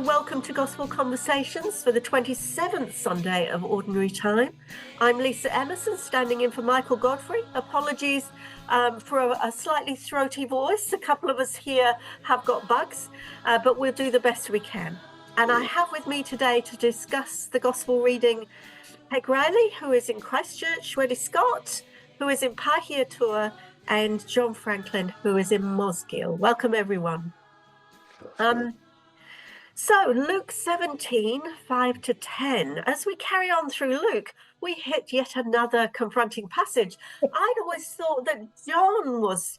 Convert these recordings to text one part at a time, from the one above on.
welcome to Gospel Conversations for the 27th Sunday of Ordinary Time. I'm Lisa Emerson, standing in for Michael Godfrey. Apologies for a slightly throaty voice. A couple of us here have got bugs, but we'll do the best we can. And I have with me today to discuss the Gospel reading Peg Riley, who is in Christchurch, Wendy Scott, who is in Pahiatua, and John Franklin, who is in Mosgiel. Welcome, everyone. So Luke 17, 5 to 10. As we carry on through Luke, we hit yet another confronting passage. I'd always thought that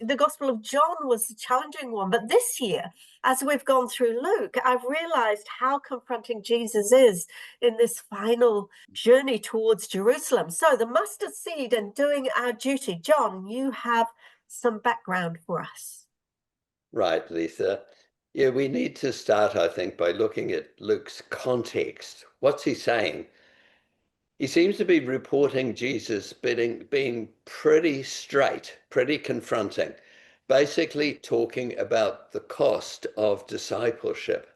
the Gospel of John was the challenging one. But this year, as we've gone through Luke, I've realized how confronting Jesus is in this final journey towards Jerusalem. So the mustard seed and doing our duty. John, you have some background for us. Right, Lisa. Yeah, we need to start, I think, by looking at Luke's context. What's he saying? He seems to be reporting Jesus being pretty straight, pretty confronting, basically talking about the cost of discipleship.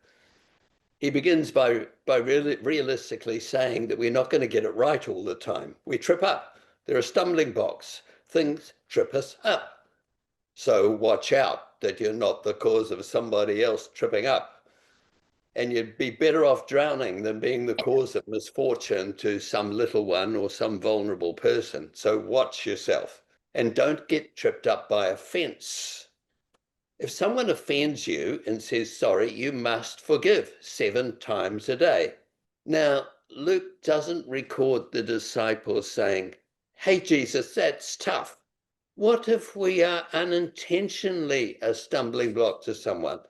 He begins by really realistically saying that we're not going to get it right all the time. We trip up. There are stumbling blocks. Things trip us up. So watch out that you're not the cause of somebody else tripping up. And you'd be better off drowning than being the cause of misfortune to some little one or some vulnerable person. So watch yourself and don't get tripped up by offense. If someone offends you and says sorry, you must forgive 7 times a day. Now, Luke doesn't record the disciples saying, "Hey, Jesus, that's tough." What if we are unintentionally a stumbling block to someone?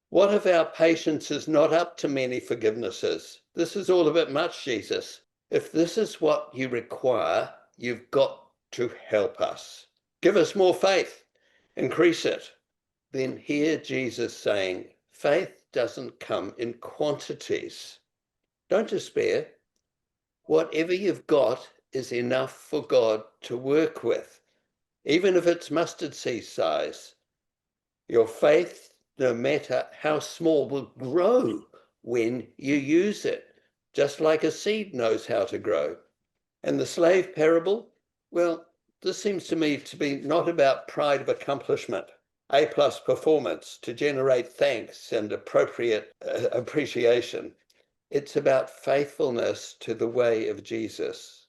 What if our patience is not up to many forgivenesses? This is all a bit much, Jesus. If this is what you require, you've got to help us. Give us more faith. Increase it. Then hear Jesus saying, faith doesn't come in quantities. Don't despair. Whatever you've got is enough for God to work with. Even if it's mustard seed size, your faith, no matter how small, will grow when you use it, just like a seed knows how to grow. And the slave parable, well, this seems to me to be not about pride of accomplishment, A+ performance to generate thanks and appropriate appreciation. It's about faithfulness to the way of Jesus.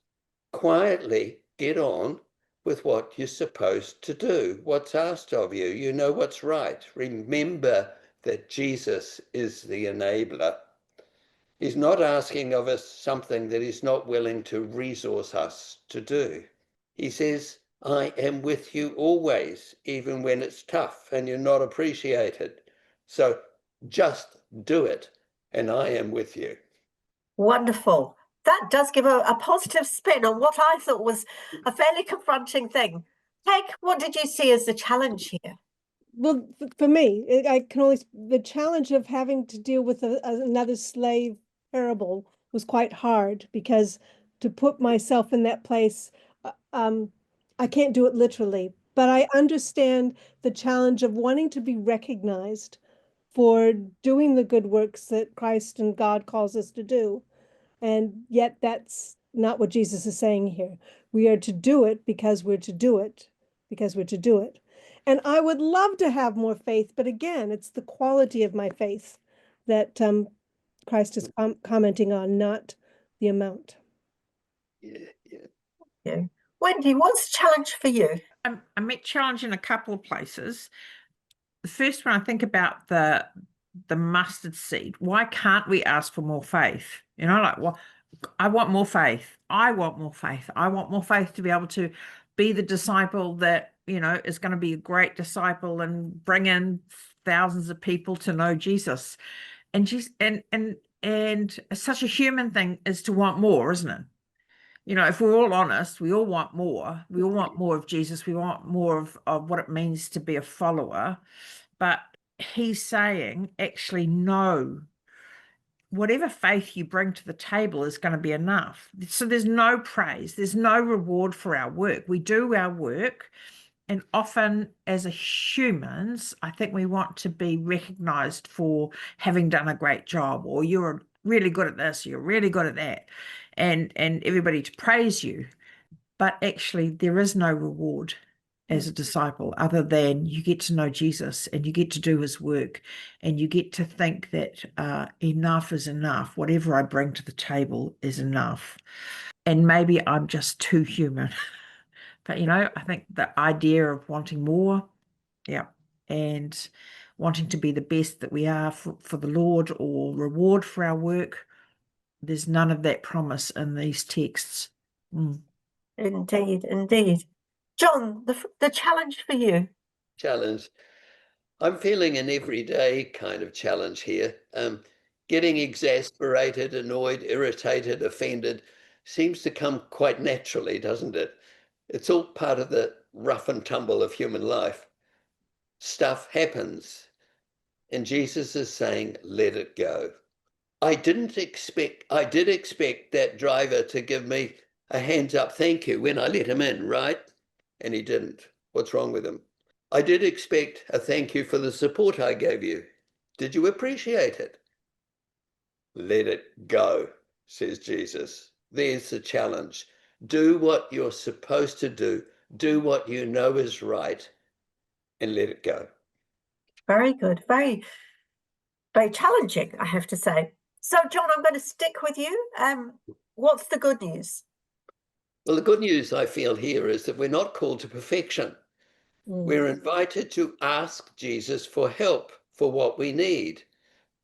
Quietly get on with what you're supposed to do, what's asked of you. You know what's right. Remember that Jesus is the enabler. He's not asking of us something that he's not willing to resource us to do. He says, I am with you always, even when it's tough and you're not appreciated. So just do it, and I am with you. Wonderful. That does give a positive spin on what I thought was a fairly confronting thing. Peg, what did you see as the challenge here? Well, for me, the challenge of having to deal with another slave parable was quite hard, because to put myself in that place, I can't do it literally, but I understand the challenge of wanting to be recognized for doing the good works that Christ and God calls us to do. And yet that's not what Jesus is saying here. We are to do it because we're to do it, because we're to do it. And I would love to have more faith, but again, it's the quality of my faith that Christ is commenting on, not the amount. Yeah. Wendy, what's the challenge for you? I met challenge in a couple of places. The first one, I think about the mustard seed. Why can't we ask for more faith? Well, I want more faith. I want more faith. I want more faith to be able to be the disciple that, is going to be a great disciple and bring in thousands of people to know Jesus. And it's such a human thing is to want more, isn't it? If we're all honest, we all want more. We all want more of Jesus. We want more of what it means to be a follower. But he's saying, actually, no. Whatever faith you bring to the table is going to be enough. So there's no praise. There's no reward for our work. We do our work And often as a humans, I think we want to be recognized for having done a great job, or you're really good at this, you're really good at that, and everybody to praise you. But actually, there is no reward as a disciple other than you get to know Jesus and you get to do his work, and you get to think that enough is enough. Whatever I bring to the table is enough. And maybe I'm just too human. But, I think the idea of wanting more, yeah, and wanting to be the best that we are for the Lord, or reward for our work, there's none of that promise in these texts. Indeed, indeed. John, the challenge for you. Challenge. I'm feeling an everyday kind of challenge here. Getting exasperated, annoyed, irritated, offended seems to come quite naturally, doesn't it? It's all part of the rough and tumble of human life. Stuff happens. And Jesus is saying, let it go. I did expect that driver to give me a hands up thank you when I let him in, right? And he didn't. What's wrong with him? I did expect a thank you for the support I gave you. Did you appreciate it? Let it go, says Jesus. There's the challenge. Do what you're supposed to do. Do what you know is right, and let it go. Very good. Very, very challenging, I have to say. So, John, I'm going to stick with you. What's the good news? Well, the good news I feel here is that we're not called to perfection. We're invited to ask Jesus for help for what we need,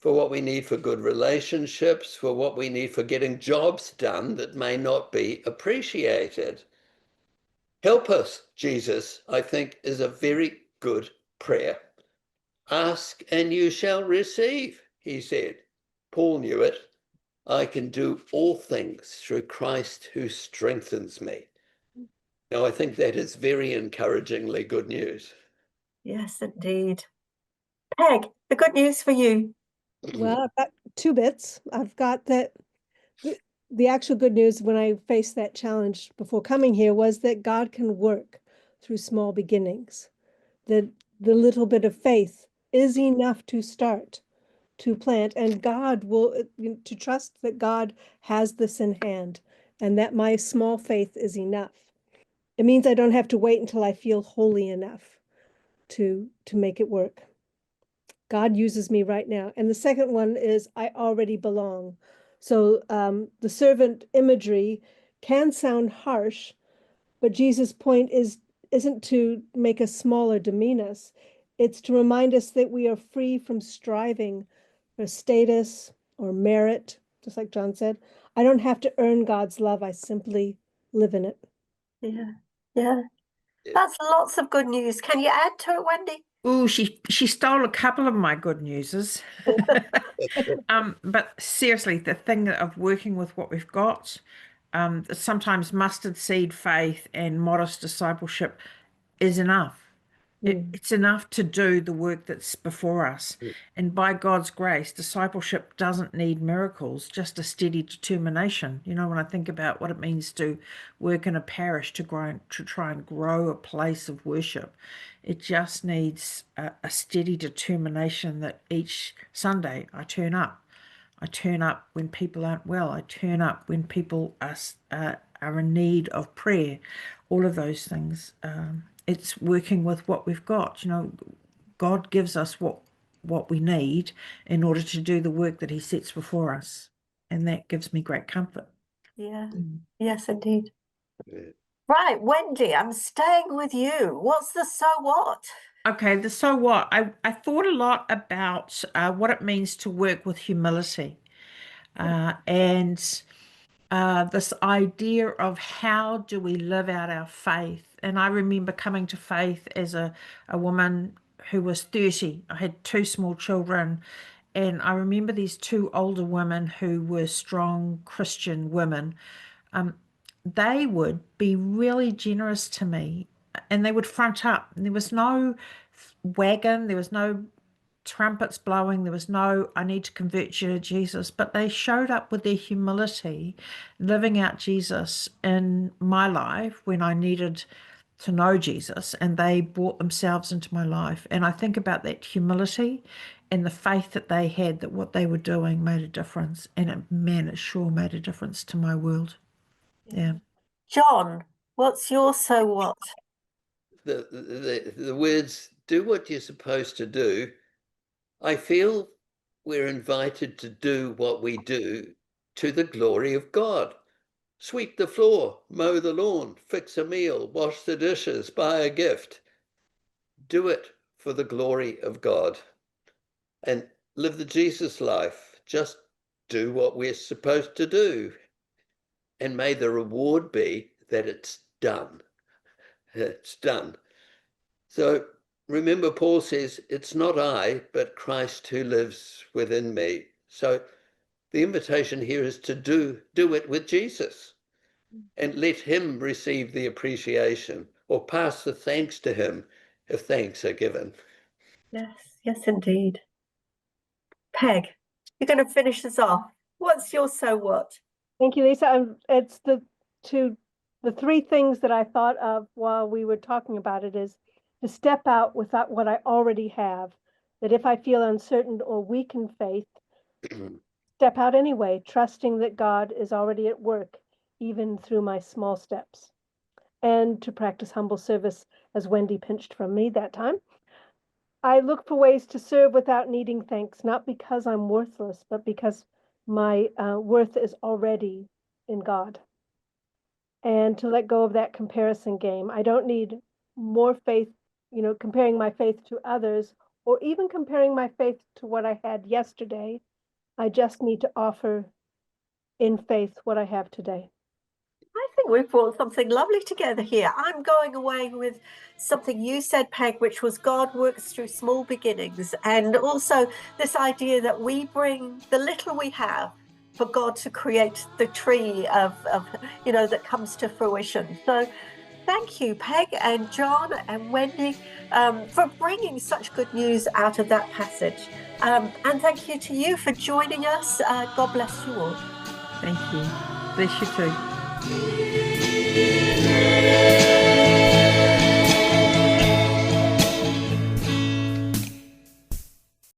for good relationships, for what we need for getting jobs done that may not be appreciated. Help us, Jesus, I think, is a very good prayer. Ask and you shall receive, he said. Paul knew it. I can do all things through Christ who strengthens me. Now, I think that is very encouragingly good news. Yes, indeed. Peg, the good news for you. Well, I've got two bits. I've got that the actual good news when I faced that challenge before coming here was that God can work through small beginnings. That the little bit of faith is enough to start, to plant, and God will, to trust that God has this in hand, and that my small faith is enough. It means I don't have to wait until I feel holy enough to make it work. God uses me right now. And the second one is I already belong. So the servant imagery can sound harsh, but Jesus' point isn't to make us small or demean us. It's to remind us that we are free from striving for status or merit, just like John said. I don't have to earn God's love. I simply live in it. Yeah. That's lots of good news. Can you add to it, Wendy? Oh, she stole a couple of my good newses. But seriously, the thing of working with what we've got, sometimes mustard seed faith and modest discipleship is enough. It's enough to do the work that's before us. And by God's grace, discipleship doesn't need miracles, just a steady determination. When I think about what it means to work in a parish to try and grow a place of worship, it just needs a steady determination that each Sunday I turn up. I turn up when people aren't well. I turn up when people are in need of prayer. All of those things. It's working with what we've got. God gives us what we need in order to do the work that he sets before us. And that gives me great comfort. Yeah. Yes, indeed. Right, Wendy, I'm staying with you. What's the so what? Okay, the so what? I thought a lot about what it means to work with humility. And this idea of how do we live out our faith. And I remember coming to faith as a woman who was 30. I had two small children, and I remember these two older women who were strong Christian women. They would be really generous to me, and they would front up. And there was no wagon, there was no trumpets blowing, there was no I need to convert you to Jesus, but they showed up with their humility, living out Jesus in my life when I needed to know Jesus, and they brought themselves into my life. And I think about that humility and the faith that they had, that what they were doing made a difference. And it sure made a difference to my world. Yeah. John, what's your so what? The words, do what you're supposed to do. I feel we're invited to do what we do to the glory of God. Sweep the floor, mow the lawn, fix a meal, wash the dishes, buy a gift. Do it for the glory of God and live the Jesus life. Just do what we're supposed to do. And may the reward be that it's done. It's done. So remember, Paul says, it's not I, but Christ who lives within me. So the invitation here is to do it with Jesus and let him receive the appreciation, or pass the thanks to him if thanks are given. Yes, indeed. Peg, you're going to finish us off. What's your so what? Thank you, Lisa. It's the three things that I thought of while we were talking about it is to step out without what I already have. That if I feel uncertain or weak in faith, step out anyway, trusting that God is already at work, even through my small steps. And to practice humble service, as Wendy pinched from me that time. I look for ways to serve without needing thanks, not because I'm worthless, but because my worth is already in God. And to let go of that comparison game. I don't need more faith, comparing my faith to others, or even comparing my faith to what I had yesterday. I just need to offer in faith what I have today. I think we've brought something lovely together here. I'm going away with something you said, Peg, which was God works through small beginnings, and also this idea that we bring the little we have for God to create the tree of that comes to fruition. So thank you, Peg and John and Wendy, for bringing such good news out of that passage. And thank you to you for joining us. God bless you all. Thank you. Bless you too.